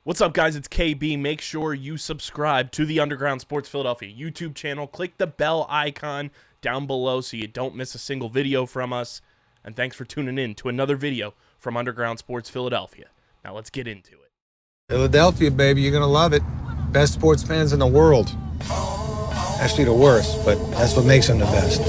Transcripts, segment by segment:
What's up, guys? It's KB. Make sure you subscribe to the Underground Sports Philadelphia YouTube channel. Click the bell icon down below so you don't miss a single video from us. And thanks for tuning in to another video from Underground Sports Philadelphia. Now let's get into it. Philadelphia, baby, you're going to love it. Best sports fans in the world. Actually, the worst, but that's what makes them the best.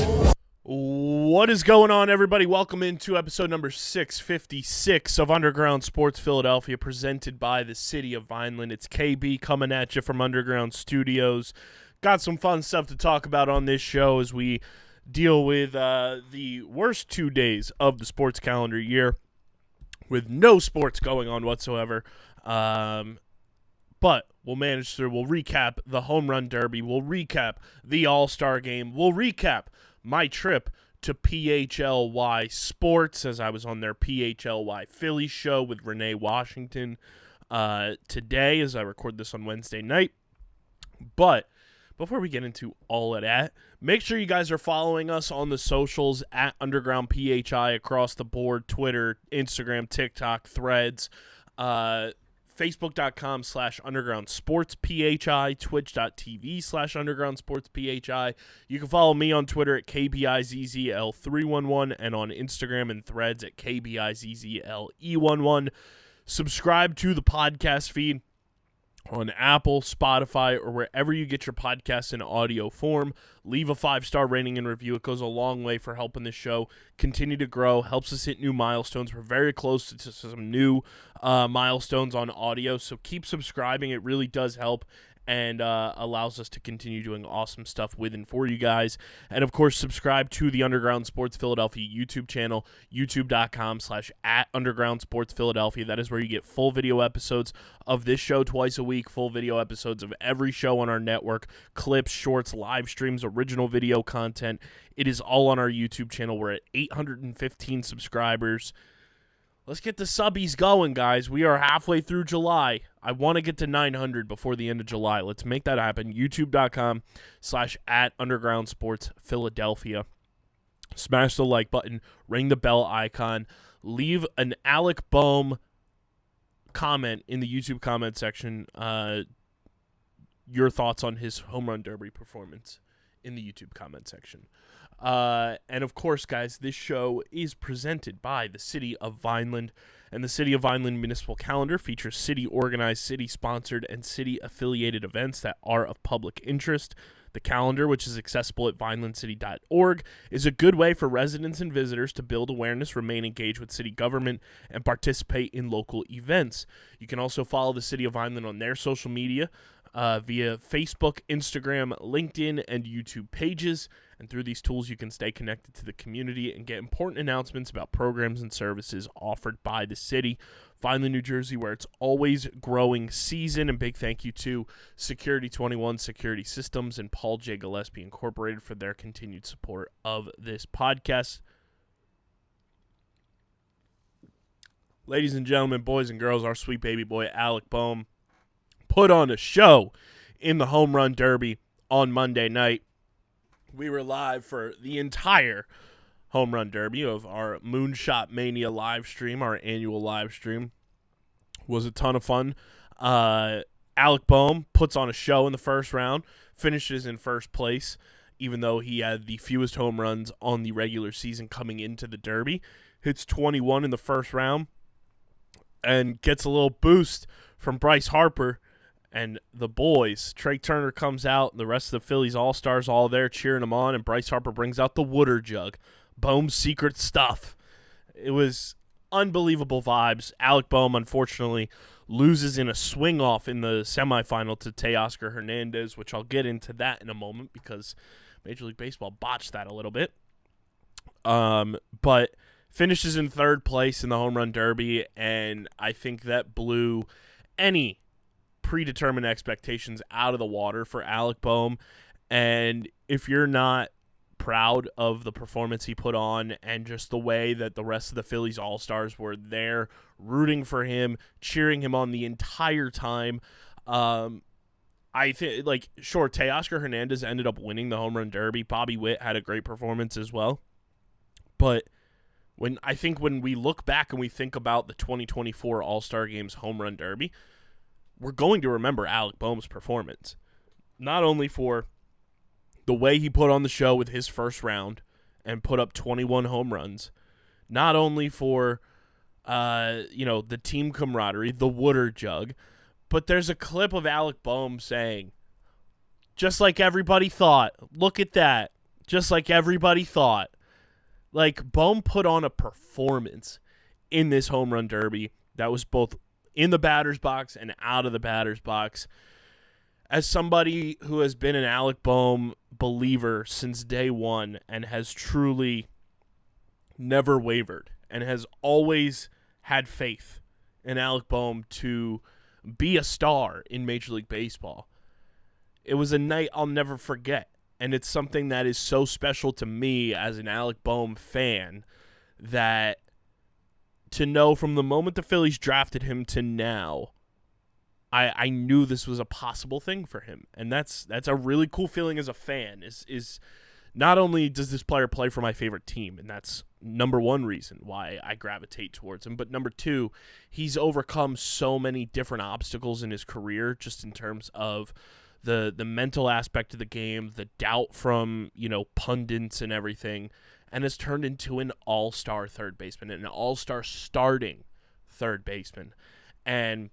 What is going on, everybody? Welcome into episode number 656 of Underground Sports Philadelphia, presented by the city of Vineland. It's KB coming at you from Underground Studios. Got some fun stuff to talk about on this show as we deal with the worst 2 days of the sports calendar year with no sports going on whatsoever. But we'll manage through. We'll recap the Home Run Derby. We'll recap the All-Star Game. We'll recap my trip to PHLY Sports as I was on their PHLY Phillies show with Renee Washington today as I record this on Wednesday night. But before we get into all of that, make sure you guys are following us on the socials at Underground PHI across the board: Twitter, Instagram, TikTok, Threads, Facebook.com/UndergroundSportsPHI, Twitch.tv/UndergroundSportsPHI. You can follow me on Twitter at KBIZZL311 and on Instagram and Threads at KBIZZLE11. Subscribe to the podcast feed on Apple, Spotify, or wherever you get your podcasts in audio form. Leave a 5-star rating and review. It goes a long way for helping the show continue to grow, helps us hit new milestones. We're very close to some new milestones on audio, so keep subscribing. It really does help and allows us to continue doing awesome stuff with and for you guys. And, of course, subscribe to the Underground Sports Philadelphia YouTube channel, youtube.com/@UndergroundSportsPhiladelphia. That is where you get full video episodes of this show twice a week, full video episodes of every show on our network, clips, shorts, live streams, original video content. It is all on our YouTube channel. We're at 815 subscribers. Let's get the subbies going, guys. We are halfway through July. I want to get to 900 before the end of July. Let's make that happen. YouTube.com/@UndergroundSportsPhiladelphia. Smash the like button. Ring the bell icon. Leave an Alec Bohm comment in the YouTube comment section. Your thoughts on his Home Run Derby performance in the YouTube comment section. And of course, guys, this show is presented by the City of Vineland, and the City of Vineland Municipal Calendar features city-organized, city-sponsored, and city-affiliated events that are of public interest. The calendar, which is accessible at vinelandcity.org, is a good way for residents and visitors to build awareness, remain engaged with city government, and participate in local events. You can also follow the City of Vineland on their social media via Facebook, Instagram, LinkedIn, and YouTube pages. And through these tools, you can stay connected to the community and get important announcements about programs and services offered by the city. Vineland, New Jersey, where it's always growing season. And big thank you to Security 21 Security Systems and Paul J. Gillespie Incorporated for their continued support of this podcast. Ladies and gentlemen, boys and girls, our sweet baby boy, Alec Bohm, put on a show in the Home Run Derby on Monday night. We were live for the entire Home Run Derby of our Moonshot Mania live stream, our annual live stream. Was a ton of fun. Alec Bohm puts on a show in the first round, finishes in first place, even though he had the fewest home runs on the regular season coming into the Derby. Hits 21 in the first round and gets a little boost from Bryce Harper and the boys. Trey Turner comes out, and the rest of the Phillies All-Stars all there cheering him on, and Bryce Harper brings out the water jug. Bohm's secret stuff. It was unbelievable vibes. Alec Bohm, unfortunately, loses in a swing-off in the semifinal to Teoscar Hernandez, which I'll get into that in a moment because Major League Baseball botched that a little bit. But finishes in third place in the Home Run Derby, and I think that blew any predetermined expectations out of the water for Alec Bohm. And if you're not proud of the performance he put on and just the way that the rest of the Phillies All-Stars were there rooting for him, cheering him on the entire time, I think, sure, Teoscar Hernandez ended up winning the Home Run Derby. Bobby Witt had a great performance as well. But when we look back and we think about the 2024 All-Star Game's Home Run Derby, we're going to remember Alec Bohm's performance, not only for the way he put on the show with his first round and put up 21 home runs, not only for the team camaraderie, the water jug, but there's a clip of Alec Bohm saying, just like everybody thought, look at that, just like everybody thought. Like, Bohm put on a performance in this home run derby that was both in the batter's box and out of the batter's box. As somebody who has been an Alec Bohm believer since day one and has truly never wavered and has always had faith in Alec Bohm to be a star in Major League Baseball, it was a night I'll never forget. And it's something that is so special to me as an Alec Bohm fan, that to know from the moment the Phillies drafted him to now, I knew this was a possible thing for him. And that's a really cool feeling as a fan, is not only does this player play for my favorite team, and that's number one reason why I gravitate towards him, but number two, he's overcome so many different obstacles in his career, just in terms of the mental aspect of the game, the doubt from, pundits and everything, and has turned into an all-star third baseman, an all-star starting third baseman. And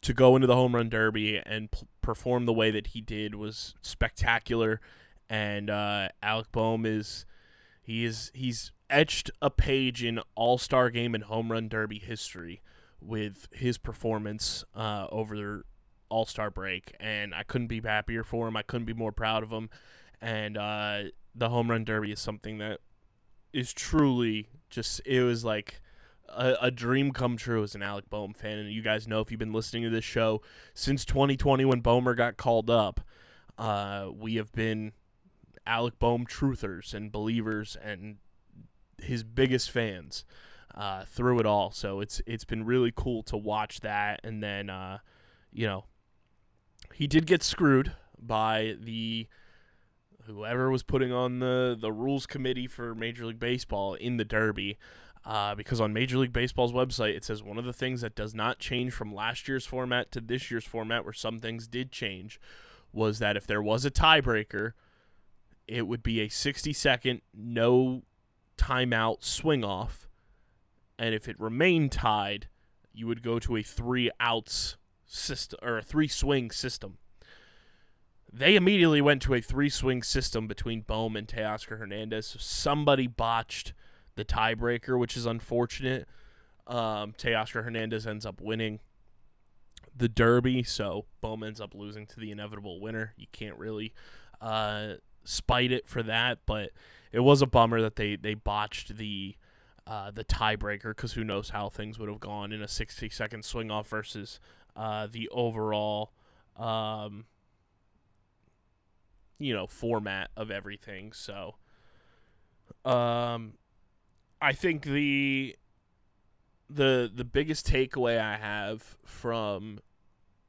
to go into the home run derby and perform the way that he did was spectacular. And Alec Bohm he's etched a page in all-star game and home run derby history with his performance over the all-star break, and I couldn't be happier for him. I couldn't be more proud of him. And the home run derby is something that is truly just, it was like a dream come true as an Alec Bohm fan. And you guys know, if you've been listening to this show since 2020 when Bohmer got called up, we have been Alec Bohm truthers and believers and his biggest fans through it all. So it's been really cool to watch that. And then he did get screwed by whoever was putting on the rules committee for Major League Baseball in the Derby, because on Major League Baseball's website it says one of the things that does not change from last year's format to this year's format, where some things did change, was that if there was a tiebreaker, it would be a 60-second no timeout swing off, and if it remained tied, you would go to a 3 outs system, or a 3-swing system. They immediately went to a 3-swing system between Bohm and Teoscar Hernandez. So somebody botched the tiebreaker, which is unfortunate. Teoscar Hernandez ends up winning the Derby, so Bohm ends up losing to the inevitable winner. You can't really spite it for that, but it was a bummer that they botched the tiebreaker, because who knows how things would have gone in a 60-second swing off versus the overall format of everything. So I think the biggest takeaway I have from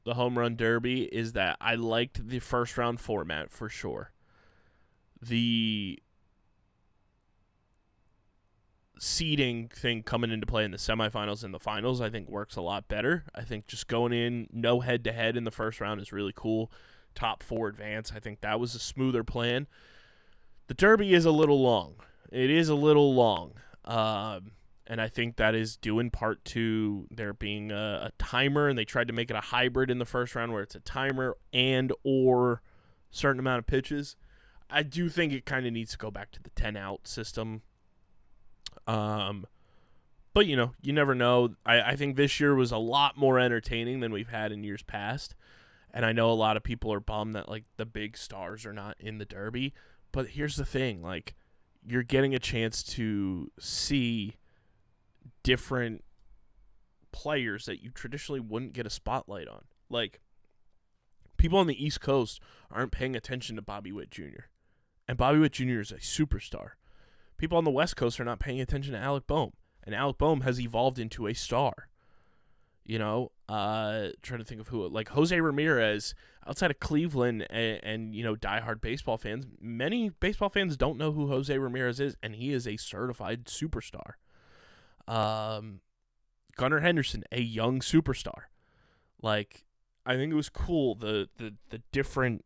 the home run derby is that I liked the first round format for sure. The seeding thing coming into play in the semifinals and the finals, I think, works a lot better. I think just going in no head-to-head in the first round is really cool. Top 4 advance, I think that was a smoother plan. The Derby is a little long. It is a little long. And I think that is due in part to there being a timer, and they tried to make it a hybrid in the first round where it's a timer and or certain amount of pitches. I do think it kind of needs to go back to the 10-out system. But, you never know. I think this year was a lot more entertaining than we've had in years past. And I know a lot of people are bummed that, the big stars are not in the Derby. But here's the thing. You're getting a chance to see different players that you traditionally wouldn't get a spotlight on. People on the East Coast aren't paying attention to Bobby Witt Jr. And Bobby Witt Jr. is a superstar. People on the West Coast are not paying attention to Alec Bohm. And Alec Bohm has evolved into a star. Trying to think of who, Jose Ramirez, outside of Cleveland and diehard baseball fans, many baseball fans don't know who Jose Ramirez is, and he is a certified superstar. Gunnar Henderson, a young superstar. Like, I think it was cool, the different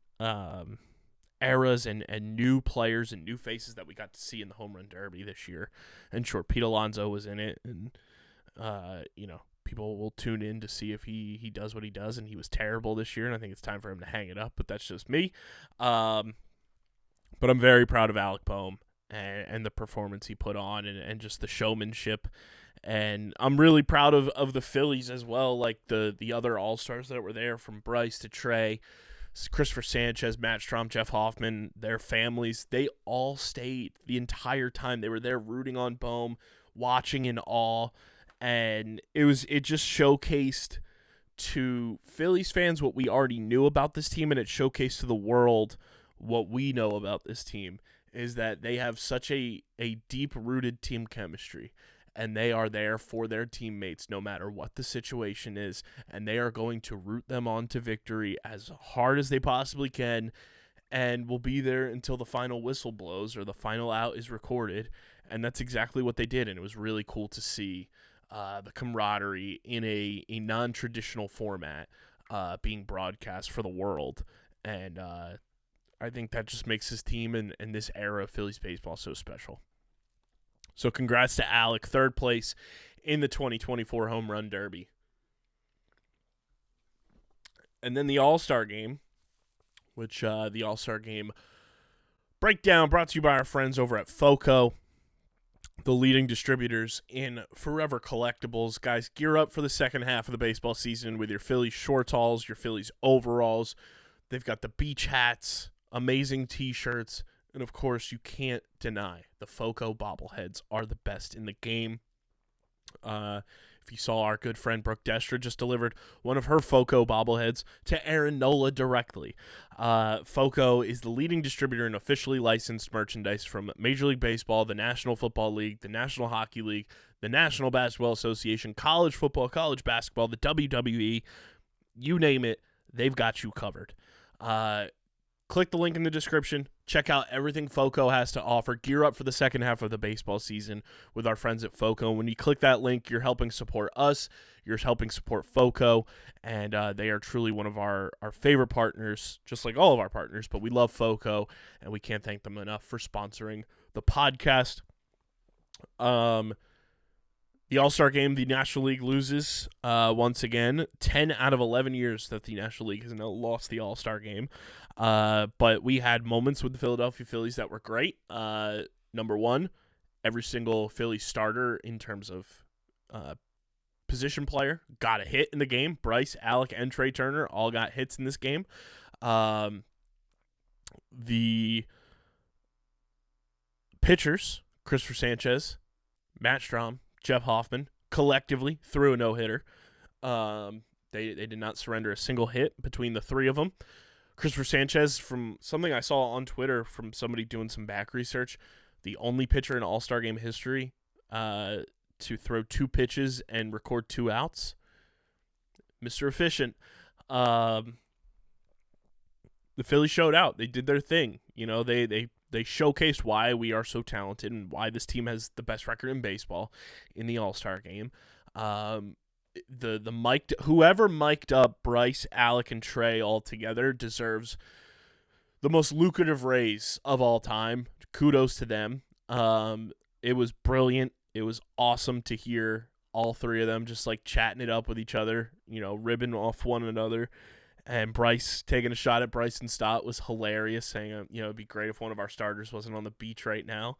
eras and new players and new faces that we got to see in the Home Run Derby this year. And sure, Pete Alonso was in it, and people will tune in to see if he does what he does, and he was terrible this year, and I think it's time for him to hang it up, but that's just me. But I'm very proud of Alec Bohm and the performance he put on, and just the showmanship. And I'm really proud of the Phillies as well, like the other All-Stars that were there, from Bryce to Trey, Christopher Sanchez, Matt Strahm, Jeff Hoffman, their families. They all stayed the entire time. They were there rooting on Bohm, watching in awe, and it just showcased to Phillies fans what we already knew about this team, and it showcased to the world what we know about this team, is that they have such a deep-rooted team chemistry, and they are there for their teammates no matter what the situation is, and they are going to root them on to victory as hard as they possibly can, and will be there until the final whistle blows or the final out is recorded, and that's exactly what they did, and it was really cool to see the camaraderie in a non-traditional format being broadcast for the world, and I think that just makes this team and this era of Phillies baseball so special. So congrats to Alec, third place in the 2024 Home Run Derby. And then the All-Star Game, which the All-Star Game breakdown brought to you by our friends over at FOCO, the leading distributors in forever collectibles. Guys, gear up for the second half of the baseball season with your Phillies shortalls, your Phillies overalls. They've got the beach hats, amazing T-shirts, and of course, you can't deny the FOCO bobbleheads are the best in the game. If you saw, our good friend Brooke Destra just delivered one of her FOCO bobbleheads to Aaron Nola directly. FOCO is the leading distributor in officially licensed merchandise from Major League Baseball, the National Football League, the National Hockey League, the National Basketball Association, college football, college basketball, the WWE. You name it, they've got you covered. Click the link in the description. Check out everything FOCO has to offer. Gear up for the second half of the baseball season with our friends at FOCO. When you click that link, you're helping support us. You're helping support FOCO, and they are truly one of our favorite partners, just like all of our partners, but we love FOCO, and we can't thank them enough for sponsoring the podcast. The All-Star Game, the National League loses once again. 10 out of 11 years that the National League has now lost the All-Star Game. But we had moments with the Philadelphia Phillies that were great. Number one, every single Phillies starter in terms of position player got a hit in the game. Bryce, Alec, and Trey Turner all got hits in this game. The pitchers, Christopher Sanchez, Matt Strahm, Jeff Hoffman, collectively threw a no-hitter. They did not surrender a single hit between the three of them. Christopher Sanchez, from something I saw on Twitter from somebody doing some back research, the only pitcher in All-Star Game history to throw two pitches and record 2 outs. Mr. Efficient. The Phillies showed out. They did their thing. You know, they showcased why we are so talented and why this team has the best record in baseball in the All-Star Game. Whoever mic'd up Bryce, Alec, and Trey all together deserves the most lucrative raise of all time. Kudos to them. It was brilliant. It was awesome to hear all three of them just like chatting it up with each other, you know, ribbing off one another. And Bryce taking a shot at Bryson Stott was hilarious, saying, it'd be great if one of our starters wasn't on the beach right now.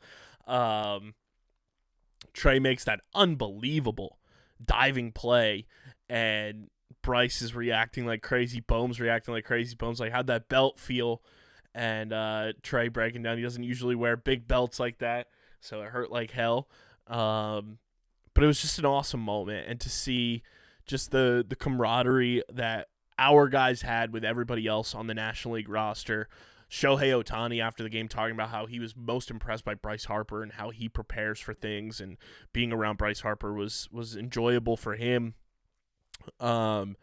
Trey makes that unbelievable diving play, and Bryce is reacting like crazy. Bohm's reacting like crazy. Bohm's like, how'd that belt feel? And Trey breaking down, he doesn't usually wear big belts like that, so it hurt like hell. But it was just an awesome moment, and to see just the camaraderie that our guys had with everybody else on the National League roster. Shohei Ohtani after the game talking about how he was most impressed by Bryce Harper and how he prepares for things, and being around Bryce Harper was enjoyable for him. And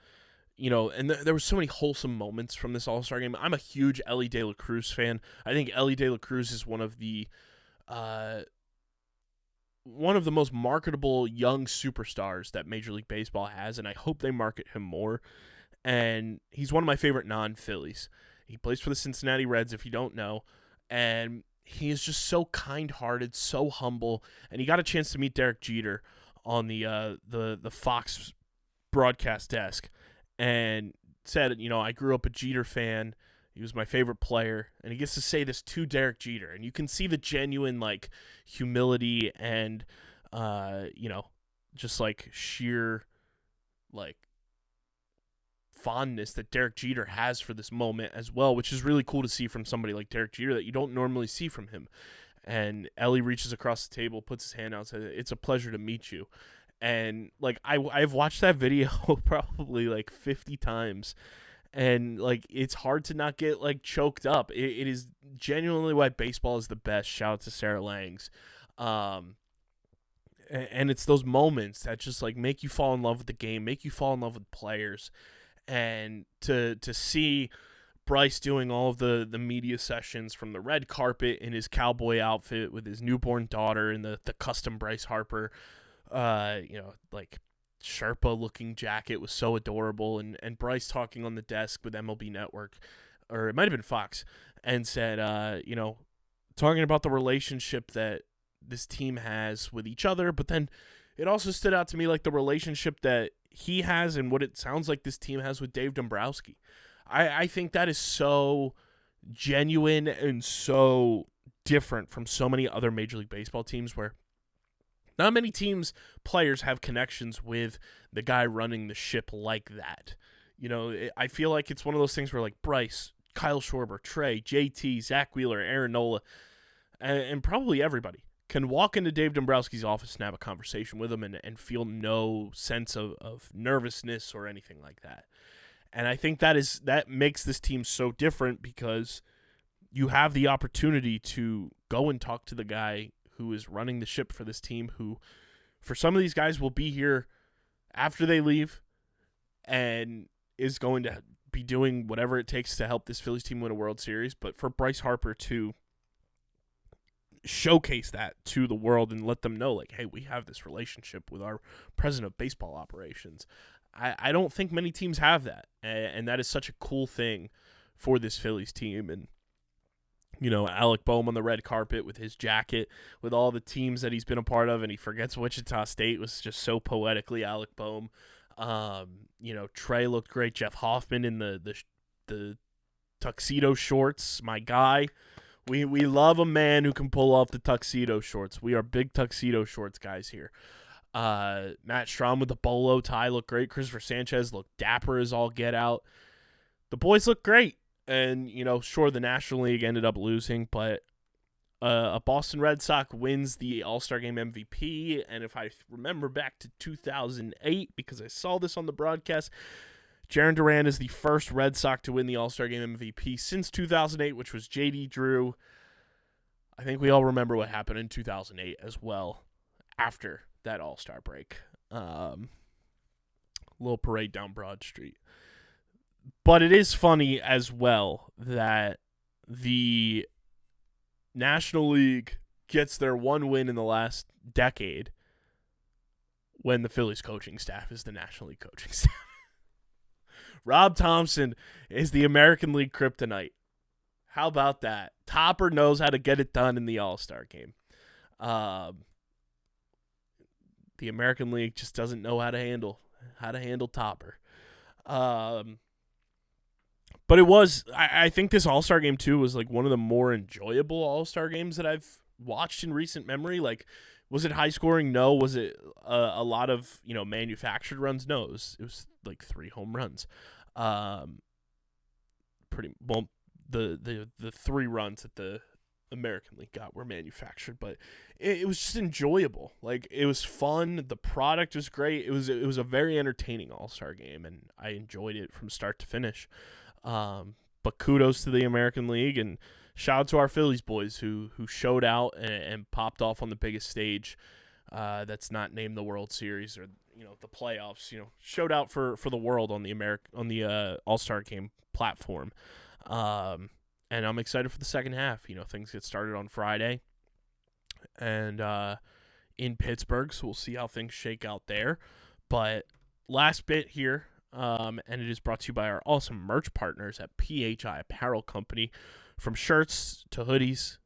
there were so many wholesome moments from this All-Star Game. I'm a huge Elly De La Cruz fan. I think Elly De La Cruz is one of the most marketable young superstars that Major League Baseball has, and I hope they market him more. and he's one of my favorite non-Phillies. He plays for the Cincinnati Reds, if you don't know, and he is just so kind-hearted, so humble, and he got a chance to meet Derek Jeter on the Fox broadcast desk, and said, I grew up a Jeter fan. He was my favorite player, and he gets to say this to Derek Jeter, and you can see the genuine humility and just sheer fondness that Derek Jeter has for this moment as well, which is really cool to see from somebody like Derek Jeter that you don't normally see from him. And Ellie reaches across the table, puts his hand out, and says, "It's a pleasure to meet you." And I've watched that video probably 50 times. And it's hard to not get choked up. It is genuinely why baseball is the best. Shout out to Sarah Langs. And it's those moments that just make you fall in love with the game, make you fall in love with players. And to see Bryce doing all of the media sessions from the red carpet in his cowboy outfit with his newborn daughter in the custom Bryce Harper, Sherpa looking jacket was so adorable, and Bryce talking on the desk with MLB Network, or it might have been Fox, and said, talking about the relationship that this team has with each other, but then it also stood out to me the relationship that he has and what it sounds like this team has with Dave Dombrowski. I think that is so genuine and so different from so many other Major League Baseball teams where not many players have connections with the guy running the ship like that. I feel like it's one of those things where Bryce, Kyle Schwarber, Trey, JT, Zach Wheeler, Aaron Nola, and probably everybody can walk into Dave Dombrowski's office and have a conversation with him and feel no sense of nervousness or anything like that. And I think that makes this team so different because you have the opportunity to go and talk to the guy who is running the ship for this team, who for some of these guys will be here after they leave and is going to be doing whatever it takes to help this Phillies team win a World Series. But for Bryce Harper to showcase that to the world and let them know, hey, we have this relationship with our president of baseball operations. I don't think many teams have that, and that is such a cool thing for this Phillies team. And Alec Bohm on the red carpet with his jacket, with all the teams that he's been a part of, and he forgets Wichita State was just so poetically Alec Bohm. Trey looked great. Jeff Hoffman in the tuxedo shorts, my guy. We love a man who can pull off the tuxedo shorts. We are big tuxedo shorts guys here. Matt Strahm with the bolo tie looked great. Christopher Sanchez looked dapper as all get out. The boys look great. And, sure, the National League ended up losing, but a Boston Red Sox wins the All-Star Game MVP. And if I remember back to 2008, because I saw this on the broadcast, Jarren Duran is the first Red Sox to win the All-Star Game MVP since 2008, which was J.D. Drew. I think we all remember what happened in 2008 as well after that All-Star break. Little parade down Broad Street. But it is funny as well that the National League gets their one win in the last decade when the Phillies coaching staff is the National League coaching staff. Rob Thompson is the American League kryptonite. How about that? Topper knows how to get it done in the All-Star game. The American League just doesn't know how to handle Topper. But it was, I think this All-Star game, too, was one of the more enjoyable All-Star games that I've watched in recent memory. Was it high scoring? No. Was it a lot of, manufactured runs? No. It was 3 home runs. Pretty well, the 3 runs that the American League got were manufactured, but it was just enjoyable. It was fun. The product was great. It was a very entertaining All-Star game, and I enjoyed it from start to finish. But kudos to the American League, and shout out to our Phillies boys who showed out and popped off on the biggest stage that's not named the World Series or the playoffs. Showed out for the world on the All-Star Game platform. And I'm excited for the second half. Things get started on Friday and in Pittsburgh, so we'll see how things shake out there. But last bit here and it is brought to you by our awesome merch partners at PHI Apparel Company. From shirts to hoodies,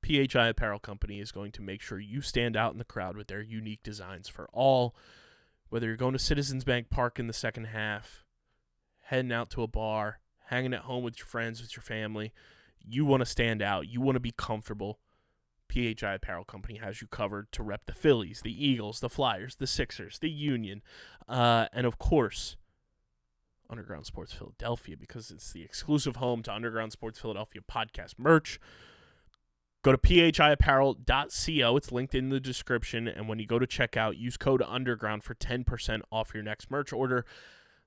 PHI Apparel Company is going to make sure you stand out in the crowd with their unique designs for all. Whether you're going to Citizens Bank Park in the second half, heading out to a bar, hanging at home with your friends, with your family, you want to stand out, you want to be comfortable, PHI Apparel Company has you covered to rep the Phillies, the Eagles, the Flyers, the Sixers, the Union, and of course, Underground Sports Philadelphia, because it's the exclusive home to Underground Sports Philadelphia podcast merch. Go to phiapparel.co. It's linked in the description, and when you go to checkout, use code UNDERGROUND for 10% off your next merch order.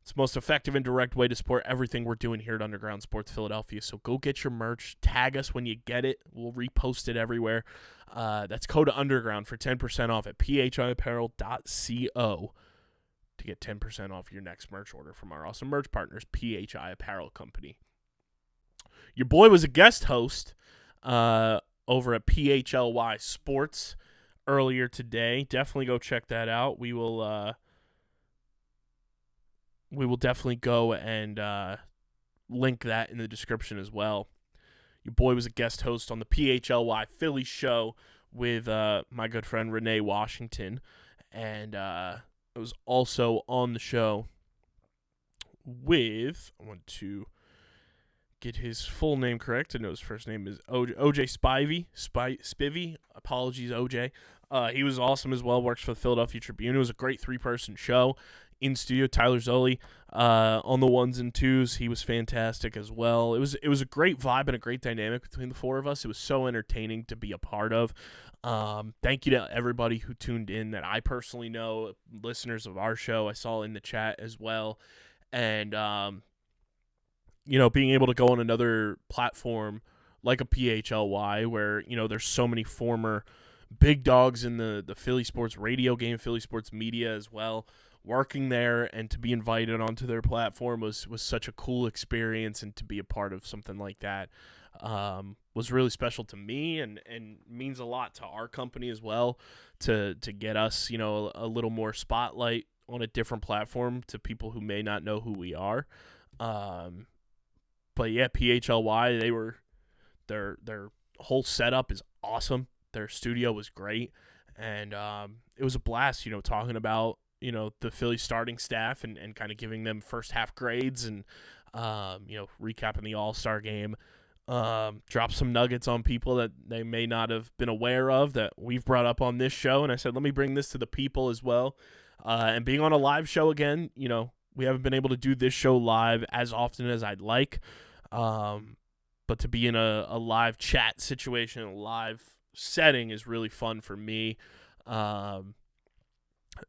It's the most effective and direct way to support everything we're doing here at Underground Sports Philadelphia. So go get your merch. Tag us when you get it. We'll repost it everywhere. That's code UNDERGROUND for 10% off at phiapparel.co to get 10% off your next merch order from our awesome merch partners, PHI Apparel Company. Your boy was a guest host over at PHLY Sports earlier today. Definitely go check that out. We will definitely go and link that in the description as well. Your boy was a guest host on the PHLY Phillies show with my good friend Renee Washington, and I was also on the show with, I want to get his full name correct. I know his first name is OJ Spivey. Apologies, OJ. He was awesome as well, works for the Philadelphia Tribune. It was a great three-person show. In studio, Tyler Zoli on the ones and twos. He was fantastic as well. It was a great vibe and a great dynamic between the four of us. It was so entertaining to be a part of. Thank you to everybody who tuned in that I personally know, listeners of our show. I saw in the chat as well. And, being able to go on another platform like a PHLY where, there's so many former big dogs in the Philly sports radio game, Philly sports media as well, working there, and to be invited onto their platform was such a cool experience, and to be a part of something like that was really special to me, and means a lot to our company as well, to get us, a little more spotlight on a different platform to people who may not know who we are. But yeah, PHLY, their whole setup is awesome. Their studio was great, and it was a blast, talking about, the Philly starting staff and kind of giving them first half grades and, recapping the All-Star game. Drop some nuggets on people that they may not have been aware of that we've brought up on this show. And I said, let me bring this to the people as well. And being on a live show again, we haven't been able to do this show live as often as I'd like. But to be in a live chat situation, a live setting is really fun for me.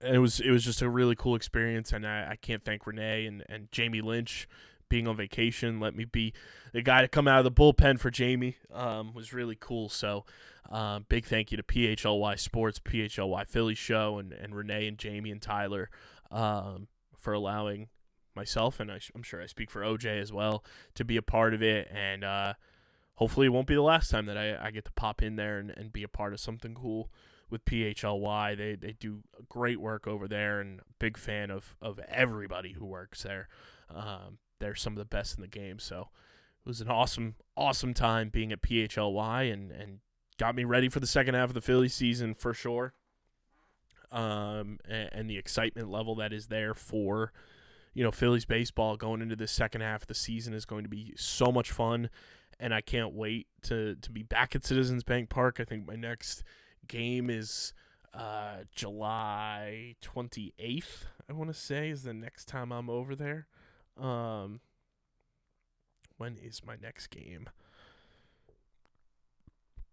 It was just a really cool experience, and I can't thank Renee and Jamie Lynch being on vacation. Let me be the guy to come out of the bullpen for Jamie. Was really cool. So big thank you to PHLY Sports, PHLY Phillies show, and Renee and Jamie and Tyler for allowing myself, and I'm sure I speak for OJ as well, to be a part of it. And hopefully it won't be the last time that I get to pop in there and be a part of something cool with PHLY. They do great work over there, and big fan of everybody who works there. They're some of the best in the game. So it was an awesome time being at PHLY, and got me ready for the second half of the Philly season for sure. And the excitement level that is there for, Phillies baseball going into the second half of the season is going to be so much fun, and I can't wait to be back at Citizens Bank Park. I think my next game is July 28th, I want to say, is the next time I'm over there. When is my next game?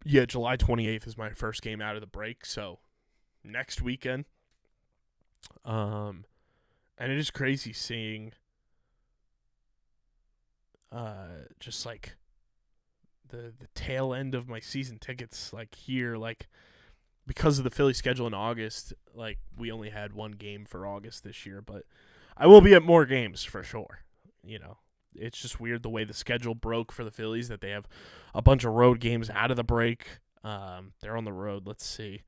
Yeah, July 28th is my first game out of the break, so next weekend. And it is crazy seeing just like the tail end of my season tickets, like here, like because of the Philly schedule in August, like we only had one game for August this year, but I will be at more games for sure. It's just weird the way the schedule broke for the Phillies, that they have a bunch of road games out of the break. They're on the road, let's see,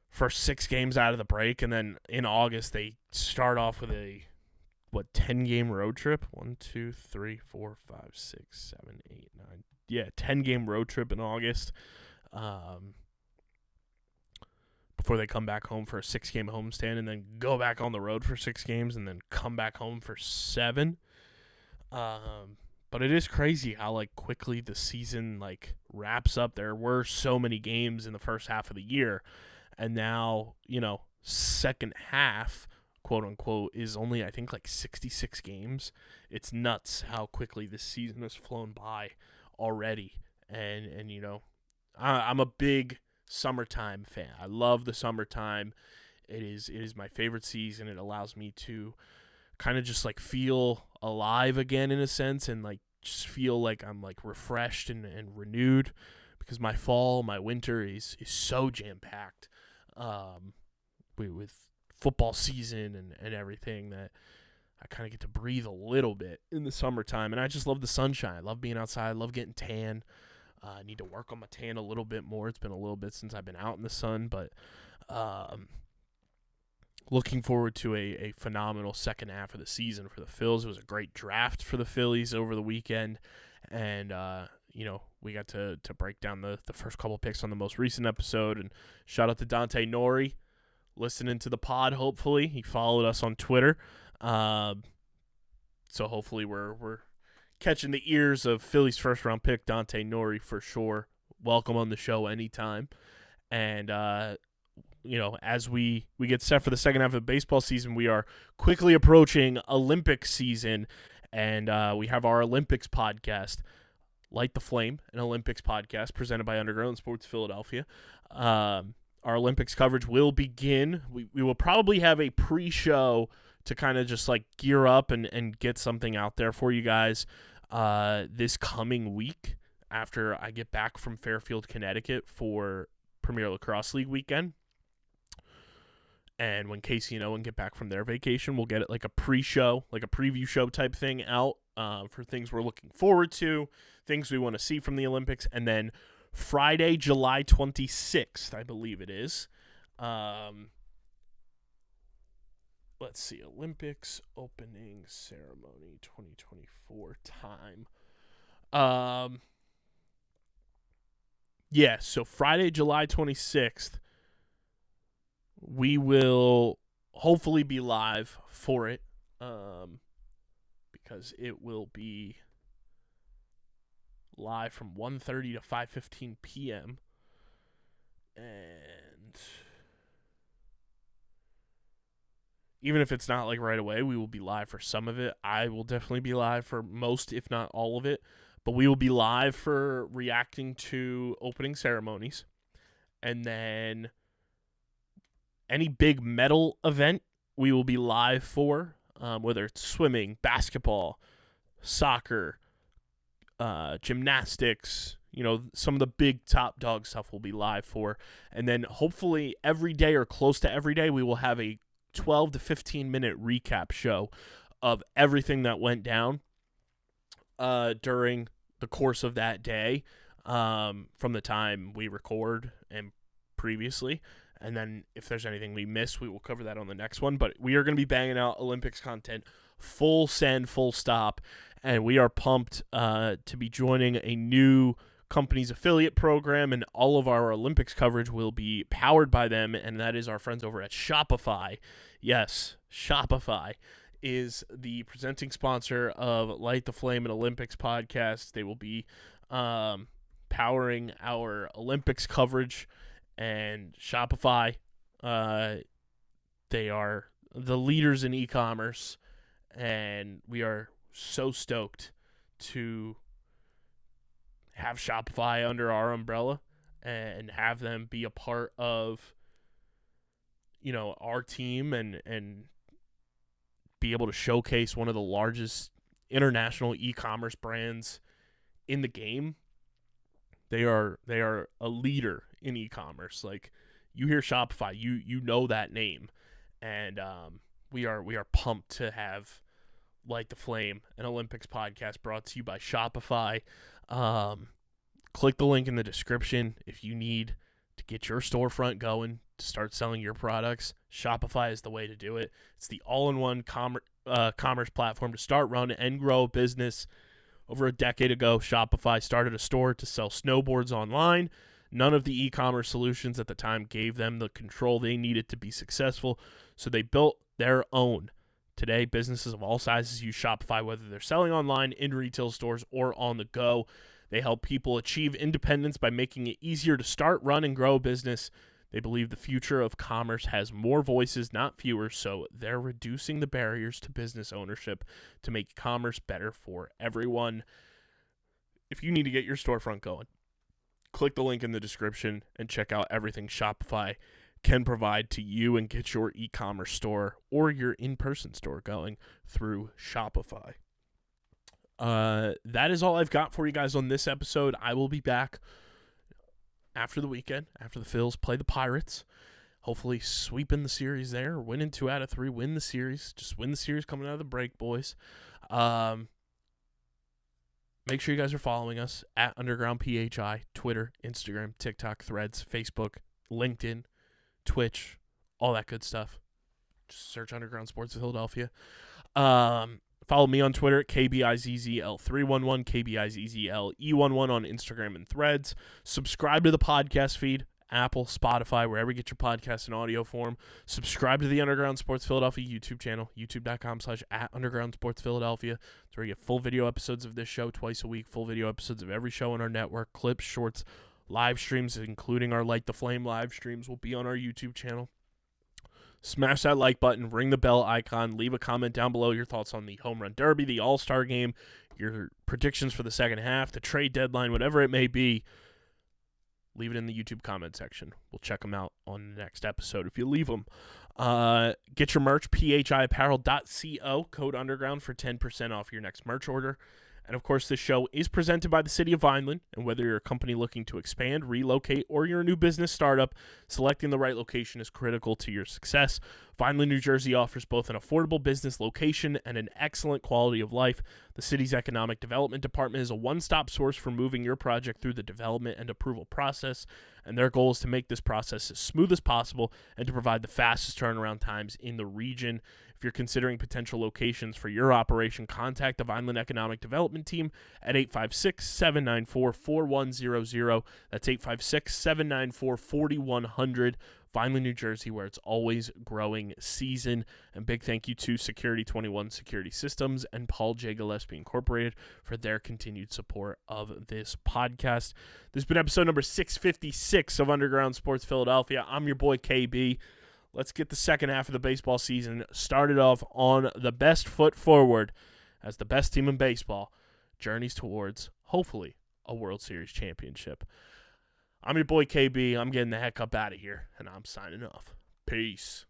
for 6 games out of the break, and then in August they start off with 10-game road trip? 1, 2, 3, 4, 5, 6, 7, 8, 9. Yeah, 10-game road trip in August. Before they come back home for a 6-game homestand and then go back on the road for 6 games and then come back home for 7. But it is crazy how like quickly the season like wraps up. There were so many games in the first half of the year, and now, second half, quote unquote, is only I think like 66 games. It's nuts how quickly this season has flown by already. And I'm a big summertime fan. I love the summertime. It is my favorite season. It allows me to kind of just like feel alive again in a sense, and like just feel like I'm like refreshed and renewed, because my winter is so jam-packed with football season and everything, that I kind of get to breathe a little bit in the summertime. And I just love the sunshine. I love being outside. I love getting tan. I need to work on my tan a little bit more. It's been a little bit since I've been out in the sun, but looking forward to a phenomenal second half of the season for the Phils. It was a great draft for the Phillies over the weekend, and we got to break down the first couple picks on the most recent episode. And shout out to Dante Nori, listening to the pod. Hopefully he followed us on Twitter, so hopefully we're catching the ears of Phillies first round pick Dante Nori for sure. Welcome on the show anytime. And as we get set for the second half of the baseball season, we are quickly approaching Olympic season, and we have our Olympics podcast, Light the Flame, an Olympics podcast presented by Underground Sports Philadelphia. Our Olympics coverage will begin. We will probably have a pre-show to kind of just like gear up and get something out there for you guys this coming week after I get back from Fairfield, Connecticut for Premier Lacrosse League weekend. And when Casey and Owen get back from their vacation, we'll get it like a pre-show, like a preview show type thing out for things we're looking forward to, things we want to see from the Olympics. And then Friday, July 26th, I believe it is. Let's see, Olympics opening ceremony 2024 time. So Friday, July 26th, we will hopefully be live for it, because it will be live from 1:30 to 5:15 p.m. And even if it's not like right away, we will be live for some of it. I will definitely be live for most, if not all of it. But we will be live for reacting to opening ceremonies. And then any big medal event we will be live for, whether it's swimming, basketball, soccer, gymnastics, some of the big top dog stuff we'll be live for. And then hopefully every day or close to every day, we will have a 12 to 15 minute recap show of everything that went down during the course of that day, from the time we record and previously. And then if there's anything we miss, we will cover that on the next one. But we are going to be banging out Olympics content full send, full stop. And we are pumped to be joining a new company's affiliate program, and all of our Olympics coverage will be powered by them, and that is our friends over at Shopify. Yes, Shopify is the presenting sponsor of Light the Flame and Olympics podcast. They will be powering our Olympics coverage, and Shopify, they are the leaders in e-commerce, and we are so stoked to have Shopify under our umbrella and have them be a part of, our team and be able to showcase one of the largest international e-commerce brands in the game. They are a leader in e-commerce. Like, you hear Shopify, you know that name, and we are pumped to have Light the Flame, an Olympics podcast brought to you by Shopify. Click the link in the description if you need to get your storefront going to start selling your products. Shopify is the way to do it. It's the all-in-one commerce platform to start, run, and grow a business. Over a decade ago, Shopify started a store to sell snowboards online. None of the e-commerce solutions at the time gave them the control they needed to be successful, so they built their own. Today, businesses of all sizes use Shopify, whether they're selling online, in retail stores, or on the go. They help people achieve independence by making it easier to start, run, and grow a business. They believe the future of commerce has more voices, not fewer, so they're reducing the barriers to business ownership to make commerce better for everyone. If you need to get your storefront going, click the link in the description and check out everything Shopify can provide to you and get your e-commerce store or your in-person store going through Shopify. That is all I've got for you guys on this episode. I will be back after the weekend, after the Phils play the Pirates. Hopefully sweeping the series there, winning 2 out of 3, win the series. Just win the series coming out of the break, boys. Make sure you guys are following us at Underground PHI, Twitter, Instagram, TikTok, Threads, Facebook, LinkedIn, Twitch, all that good stuff. Just search Underground Sports Philadelphia. Follow me on Twitter at KBIZZL311, KBIZZLE11 on Instagram and Threads. Subscribe to the podcast feed, Apple, Spotify, wherever you get your podcasts in audio form. Subscribe to the Underground Sports Philadelphia YouTube channel, youtube.com/@UndergroundSportsPhiladelphia. That's where you get full video episodes of this show twice a week, full video episodes of every show on our network, clips, shorts, live streams, including our Light the Flame live streams, will be on our YouTube channel. Smash that like button, ring the bell icon, leave a comment down below your thoughts on the Home Run Derby, the All-Star Game, your predictions for the second half, the trade deadline, whatever it may be. Leave it in the YouTube comment section. We'll check them out on the next episode if you leave them. Get your merch, phiapparel.co, code underground for 10% off your next merch order. And, of course, this show is presented by the City of Vineland, and whether you're a company looking to expand, relocate, or you're a new business startup, selecting the right location is critical to your success. Vineland, New Jersey offers both an affordable business location and an excellent quality of life. The city's Economic Development Department is a one-stop source for moving your project through the development and approval process, and their goal is to make this process as smooth as possible and to provide the fastest turnaround times in the region. If you're considering potential locations for your operation, contact the Vineland Economic Development Team at 856-794-4100. That's 856-794-4100. Vineland, New Jersey, where it's always growing season. And big thank you to Security 21 Security Systems and Paul J. Gillespie Incorporated for their continued support of this podcast. This has been episode number 656 of Underground Sports Philadelphia. I'm your boy KB. Let's get the second half of the baseball season started off on the best foot forward as the best team in baseball journeys towards, hopefully, a World Series championship. I'm your boy KB. I'm getting the heck up out of here, and I'm signing off. Peace.